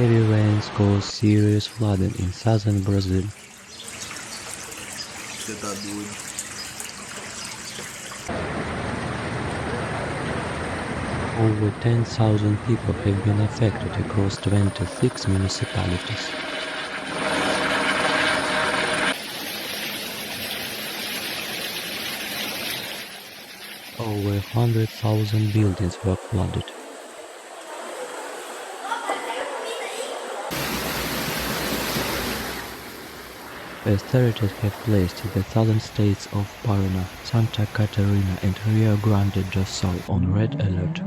Heavy rains caused serious flooding in southern Brazil. Você tá doido. Over 10,000 people have been affected across 26 municipalities. Over 100,000 buildings were flooded. Authorities have placed the southern states of Parana, Santa Catarina and Rio Grande do Sul on red alert.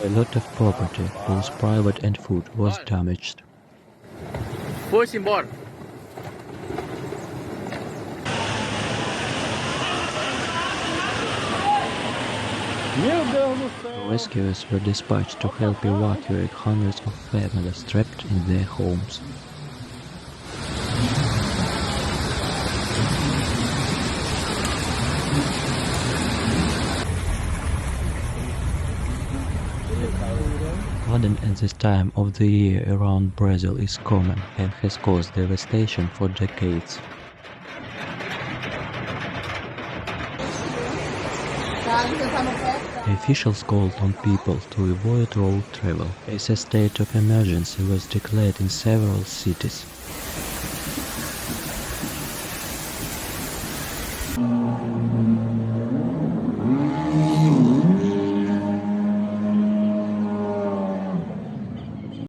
A lot of property, both private and food, was damaged. Foi-se embora. Meu Deus do céu! Rescuers were dispatched to help evacuate hundreds of families trapped in their homes. Flooding at this time of the year around Brazil is common and has caused devastation for decades. Officials called on people to avoid road travel as a state of emergency was declared in several cities.